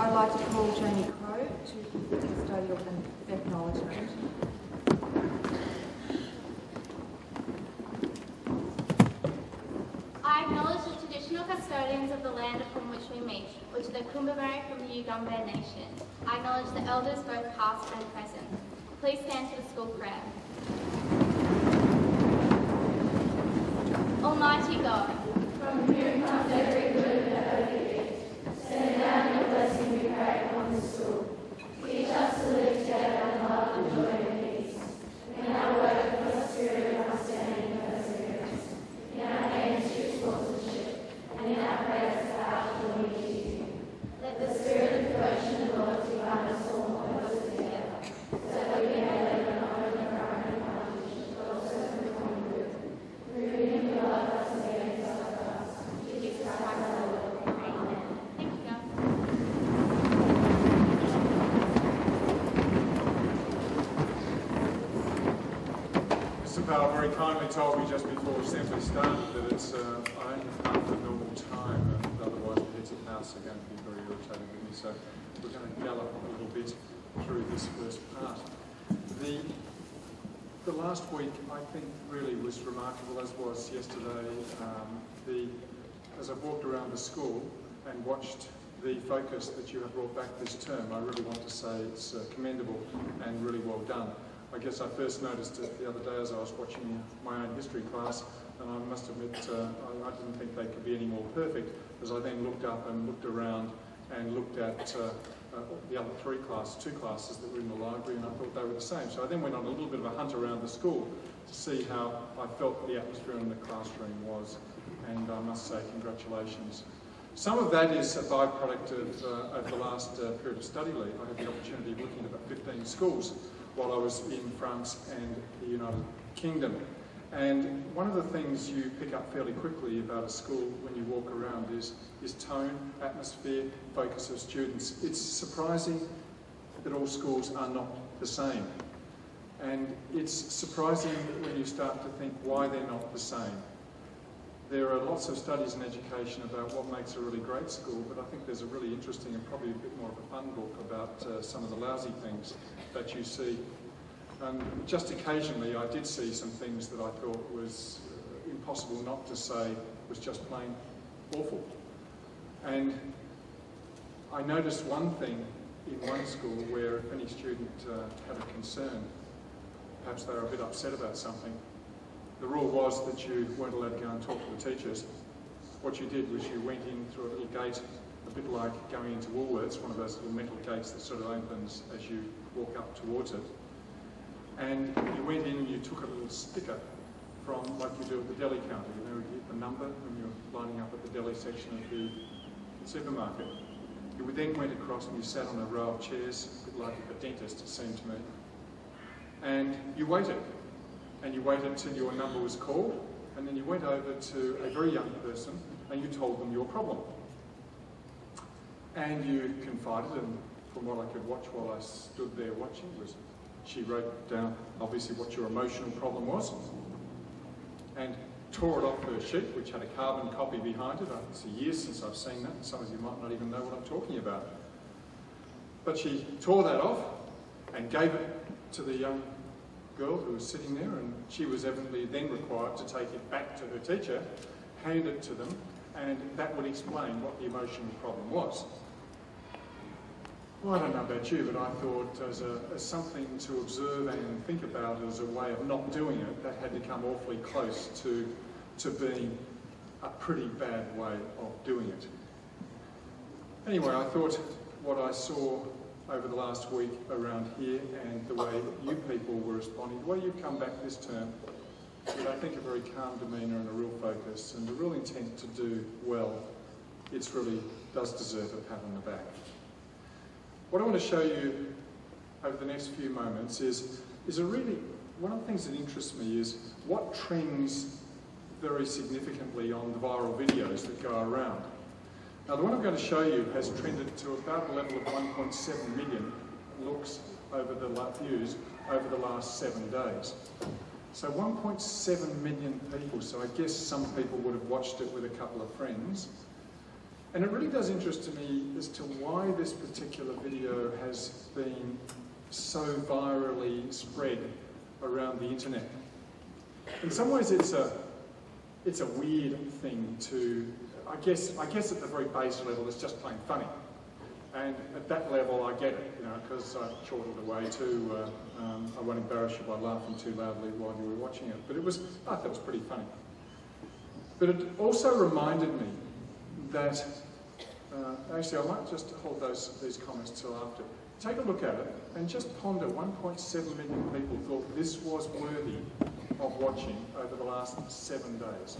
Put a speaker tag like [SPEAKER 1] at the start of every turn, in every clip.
[SPEAKER 1] I'd like to call Jamie Crowe to give the custodial acknowledgement.
[SPEAKER 2] I acknowledge the traditional custodians of the land upon which we meet, which are the Kumbamari from the Yugambeh Nation. I acknowledge the elders both past and present. Please stand for the school prayer. Almighty God,
[SPEAKER 3] from whom comes every good and perfect gift, send down your blessing, we pray, upon the school. Teach us to live together in love and joy and peace. In our work, with the spirit of understanding and perseverance. In our handship, sportsmanship, and in our prayers, powerful unity. Let the spirit of devotion and loyalty bind us all more closely together, so that we may labor not only for our own accomplishment, but also for the common good. Through him who loved us and gave himself for us. Jesus Christ our Lord. Amen.
[SPEAKER 2] thank you, guys.
[SPEAKER 4] Mr. Powell very kindly told me just before assembly started that it's only half the normal time, and otherwise the heads of house are going to be very irritated with me. So we're going to gallop a little bit through this first part. The last week, I think, really was remarkable, as was yesterday. As I've walked around the school and watched the focus that you have brought back this term, I really want to say it's commendable and really well done. I guess I first noticed it the other day as I was watching my own history class, and I must admit I didn't think they could be any more perfect, as I then looked up and looked around and looked at the other two classes that were in the library, and I thought they were the same. So I then went on a little bit of a hunt around the school to see how I felt the atmosphere in the classroom was, and I must say congratulations. Some of that is a byproduct of the last period of study leave. I had the opportunity of looking at about 15 schools while I was in France and the United Kingdom. And one of the things you pick up fairly quickly about a school when you walk around is tone, atmosphere, focus of students. It's surprising that all schools are not the same. And it's surprising when you start to think why they're not the same. There are lots of studies in education about what makes a really great school, but I think there's a really interesting and probably a bit more of a fun book about some of the lousy things that you see. Just occasionally I did see some things that I thought was impossible not to say was just plain awful. And I noticed one thing in one school where if any student had a concern, perhaps they were a bit upset about something, the rule was that you weren't allowed to go and talk to the teachers. What you did was you went in through a little gate, a bit like going into Woolworths, one of those little metal gates that sort of opens as you walk up towards it. And you went in and you took a little sticker from, like you do at the deli counter, you know, you hit the number when you're lining up at the deli section of the supermarket. You then went across and you sat on a row of chairs, a bit like a dentist, it seemed to me. And you waited. And you waited until your number was called, and then you went over to a very young person and you told them your problem. And you confided, and from what I could watch while I stood there watching, was she wrote down obviously what your emotional problem was and tore it off her sheet, which had a carbon copy behind it. It's years since I've seen that, and some of you might not even know what I'm talking about. But she tore that off and gave it to the young girl who was sitting there, and she was evidently then required to take it back to her teacher, hand it to them, and that would explain what the emotional problem was. Well, I don't know about you, but I thought as something to observe and think about as a way of not doing it, that had to come awfully close to being a pretty bad way of doing it. Anyway, I thought what I saw over the last week around here and the way you people were responding, the way you've come back this term, with I think a very calm demeanour and a real focus and a real intent to do well, it really does deserve a pat on the back. What I want to show you over the next few moments is a really, one of the things that interests me is what trends very significantly on the viral videos that go around. Now, the one I'm going to show you has trended to about a level of 1.7 million looks over the views over the last 7 days. So 1.7 million people, so I guess some people would have watched it with a couple of friends. And it really does interest me as to why this particular video has been so virally spread around the internet. In some ways it's a weird thing to, I guess at the very base level it's just plain funny. And at that level I get it, because I chortled away too. I won't embarrass you by laughing too loudly while you were watching it, but I thought it was pretty funny. But it also reminded me that, actually I might just hold these comments till after. Take a look at it and just ponder 1.7 million people thought this was worthy of watching over the last 7 days.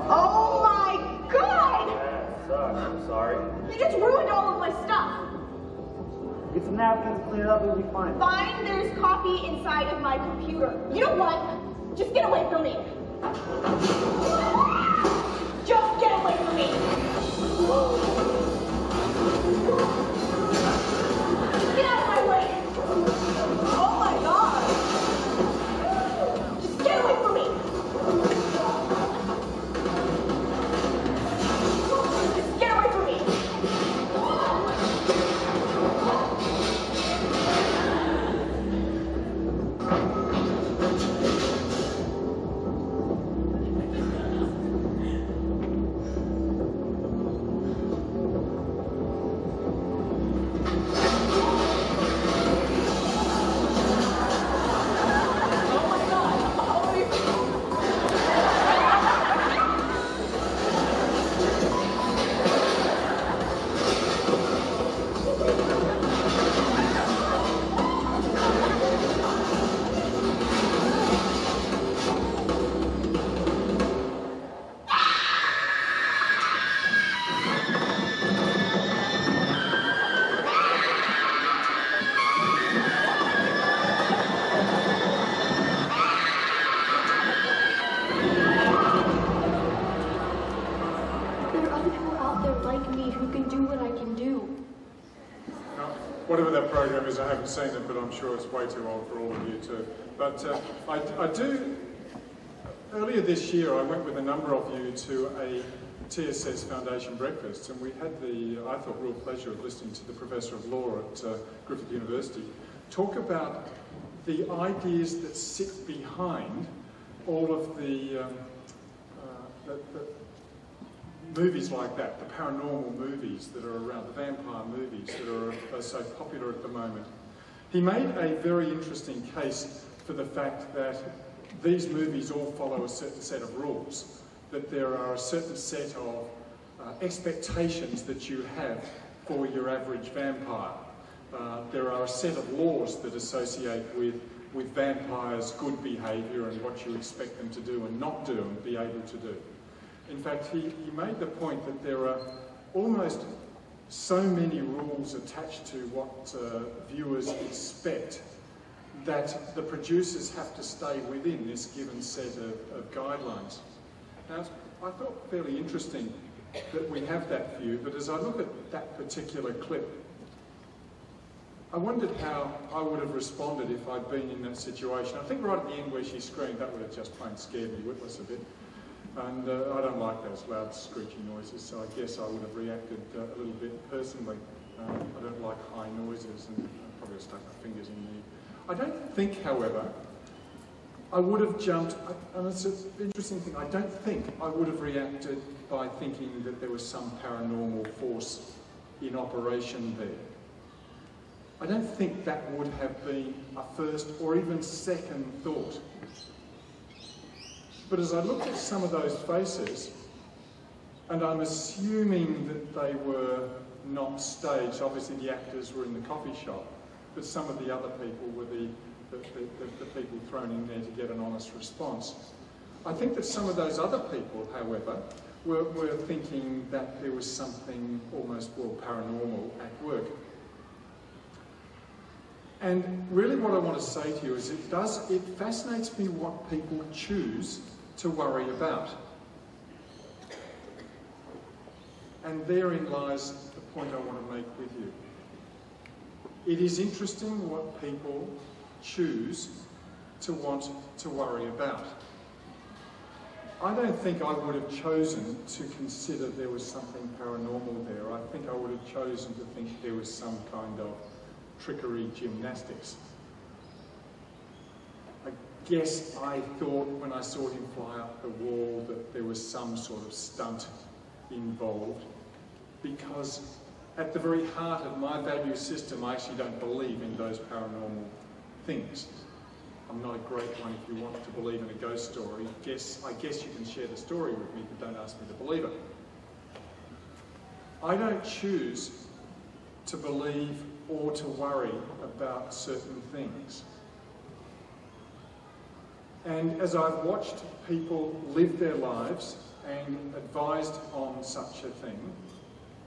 [SPEAKER 5] Oh my God!
[SPEAKER 6] That sucks, I'm sorry.
[SPEAKER 5] You just ruined all of my stuff.
[SPEAKER 6] Get some napkins, clean it up, it'll be fine.
[SPEAKER 5] Fine, there's coffee inside of my computer. You know what? Just get away from me. Just get away from me. Get out of my way. Oh my God. Just get away from me. Just get away from me.
[SPEAKER 4] Whatever that program is, I haven't seen it, but I'm sure it's way too old for all of you too. But I do, earlier this year I went with a number of you to a TSS Foundation breakfast, and we had the, I thought, real pleasure of listening to the Professor of Law at Griffith University talk about the ideas that sit behind all of the movies like that, the paranormal movies that are around, the vampire movies that are so popular at the moment. He made a very interesting case for the fact that these movies all follow a certain set of rules, that there are a certain set of expectations that you have for your average vampire. There are a set of laws that associate with vampires' good behaviour and what you expect them to do and not do and be able to do. In fact, he made the point that there are almost so many rules attached to what viewers expect that the producers have to stay within this given set of guidelines. Now, I thought fairly interesting that we have that view, but as I look at that particular clip, I wondered how I would have responded if I'd been in that situation. I think right at the end where she screamed, that would have just plain scared me witless a bit. And I don't like those loud screeching noises, so I guess I would have reacted a little bit personally. I don't like high noises, and I probably have stuck my fingers in the... I don't think, however, I would have jumped, and it's an interesting thing, I don't think I would have reacted by thinking that there was some paranormal force in operation there. I don't think that would have been a first or even second thought. But as I looked at some of those faces, and I'm assuming that they were not staged. Obviously the actors were in the coffee shop, but some of the other people were the people thrown in there to get an honest response. I think that some of those other people, however, were thinking that there was something almost, well, paranormal at work. And really what I want to say to you is it fascinates me what people choose to worry about. And therein lies the point I want to make with you. It is interesting what people choose to want to worry about. I don't think I would have chosen to consider there was something paranormal there. I think I would have chosen to think there was some kind of trickery gymnastics. I guess I thought when I saw him fly up the wall that there was some sort of stunt involved, because at the very heart of my value system, I actually don't believe in those paranormal things. I'm not a great one if you want to believe in a ghost story. I guess you can share the story with me, but don't ask me to believe it. I don't choose to believe or to worry about certain things. And as I've watched people live their lives and advised on such a thing,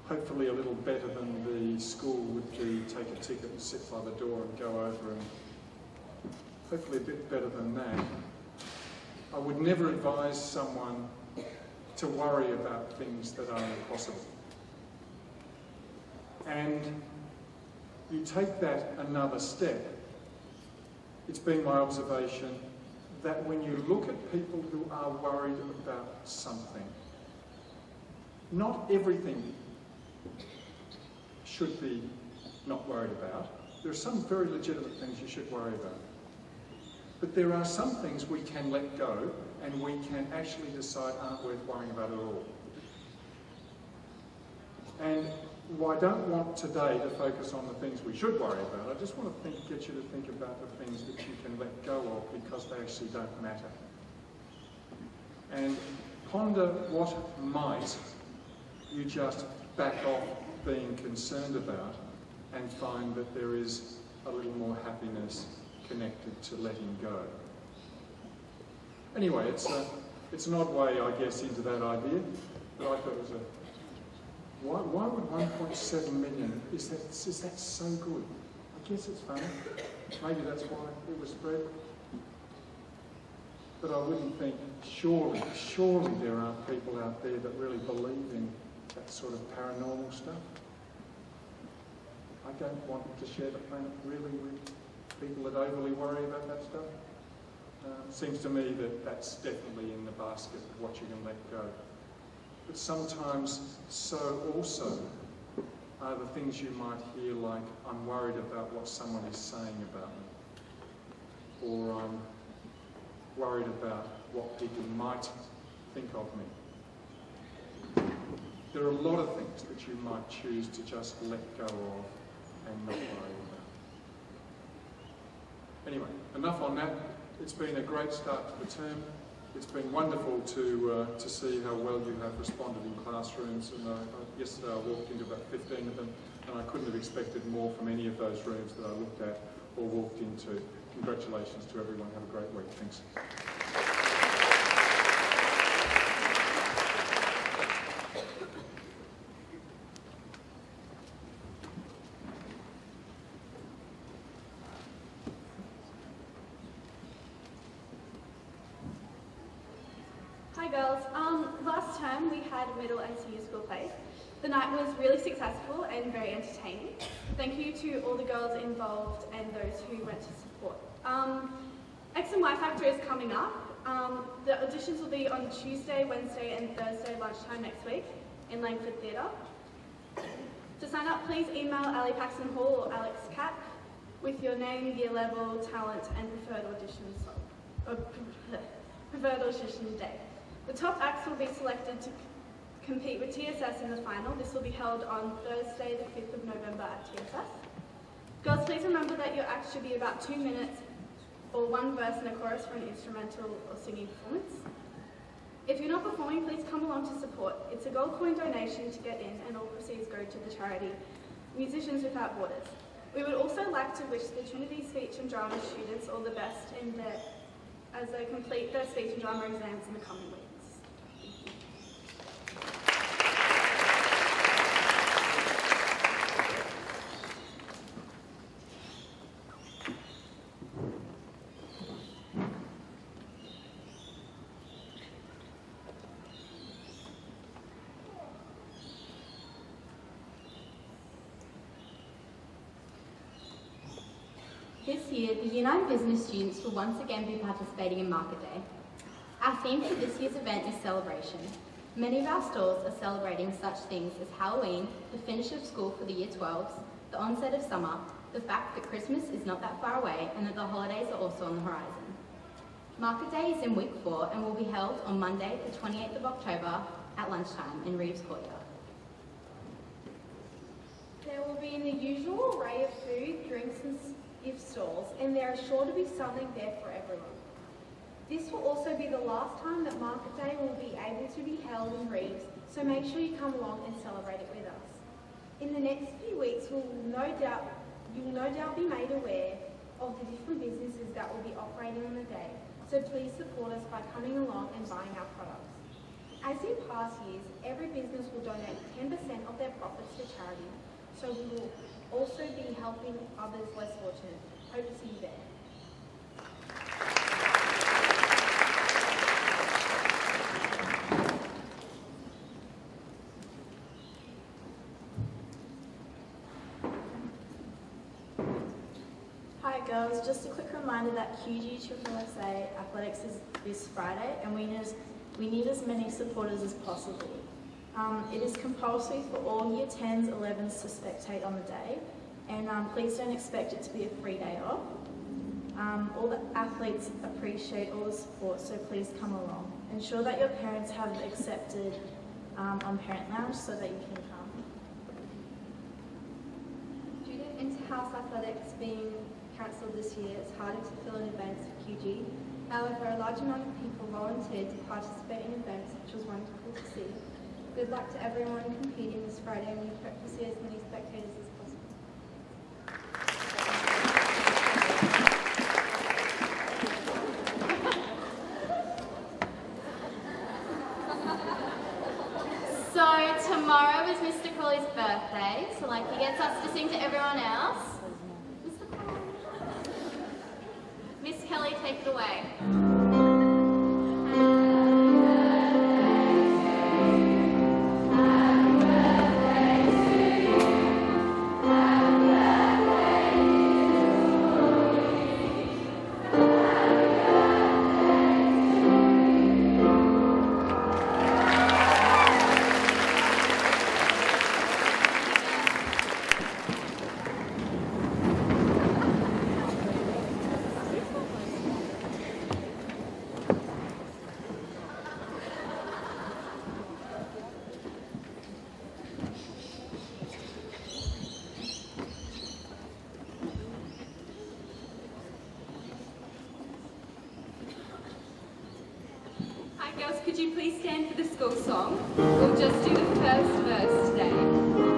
[SPEAKER 4] hopefully a little better than the school would do, take a ticket and sit by the door and go over, and hopefully a bit better than that. I would never advise someone to worry about things that are impossible. And you take that another step. It's been my observation that when you look at people who are worried about something, not everything should be not worried about. There are some very legitimate things you should worry about. But there are some things we can let go and we can actually decide aren't worth worrying about at all. And I don't want today to focus on the things we should worry about. I just want to get you to think about the things that you can let go of because they actually don't matter. And ponder what might you just back off being concerned about and find that there is a little more happiness connected to letting go. Anyway, it's an odd way, I guess, into that idea, but I thought it was why would 1.7 million, is that so good? I guess it's funny. Maybe that's why it was spread. But I wouldn't think, surely there aren't people out there that really believe in that sort of paranormal stuff. I don't want to share the planet really with people that overly worry about that stuff. Seems to me that that's definitely in the basket of what you can let go. But sometimes so also are the things you might hear like, I'm worried about what someone is saying about me, or I'm worried about what people might think of me. There are a lot of things that you might choose to just let go of and not worry about. Anyway, enough on that. It's been a great start to the term. It's been wonderful to see how well you have responded in classrooms. And yesterday I walked into about 15 of them, and I couldn't have expected more from any of those rooms that I looked at or walked into. Congratulations to everyone. Have a great week. Thanks.
[SPEAKER 7] Hi girls, last term we had middle and senior school plays. The night was really successful and very entertaining. Thank you to all the girls involved and those who went to support. X and Y Factor is coming up. The auditions will be on Tuesday, Wednesday and Thursday lunchtime next week in Langford Theatre. To sign up, please email Ali Paxton Hall or Alex Cap with your name, year level, talent and preferred audition date. The top acts will be selected to compete with TSS in the final. This will be held on Thursday, the 5th of November at TSS. Girls, please remember that your act should be about 2 minutes or one verse and a chorus for an instrumental or singing performance. If you're not performing, please come along to support. It's a gold coin donation to get in, and all proceeds go to the charity Musicians Without Borders. We would also like to wish the Trinity Speech and Drama students all the best as they complete their speech and drama exams in the coming weeks.
[SPEAKER 2] This year, the United Business students will once again be participating in Market Day. Our theme for this year's event is celebration. Many of our stalls are celebrating such things as Halloween, the finish of school for the Year 12s, the onset of summer, the fact that Christmas is not that far away, and that the holidays are also on the horizon. Market Day is in week 4 and will be held on Monday, the 28th of October at lunchtime in Reeves Courtyard.
[SPEAKER 8] There will be the usual array of food, drinks and gift stalls, and there is sure to be something there for everyone. This will also be the last time that Market Day will be able to be held in Reeves, so make sure you come along and celebrate it with us. In the next few weeks, you'll no doubt be made aware of the different businesses that will be operating on the day, so please support us by coming along and buying our products. As in past years, every business will donate 10% of their profits to charity, so we will also be helping others less fortunate. Hope to see you there.
[SPEAKER 9] Hi girls, just a quick reminder that QG Athletics is this Friday and we need as many supporters as possible. It is compulsory for all Year 10s, 11s to spectate on the day, and please don't expect it to be a free day off. All the athletes appreciate all the support, so please come along. Ensure that your parents have accepted on Parent Lounge so that you can come.
[SPEAKER 1] Due to inter-house athletics being cancelled this year, it's harder to fill in events for QG. However, a large amount of people volunteered to participate in events, which was wonderful to see. Good luck to everyone competing this Friday, and we hope to see as many spectators as possible.
[SPEAKER 2] So tomorrow is Mr. Crawley's birthday, so like he gets us to sing to everyone else. Mr. Crawley. Miss Kelly, take it away. Girls, could you please stand for the school song? We'll just do the first verse today.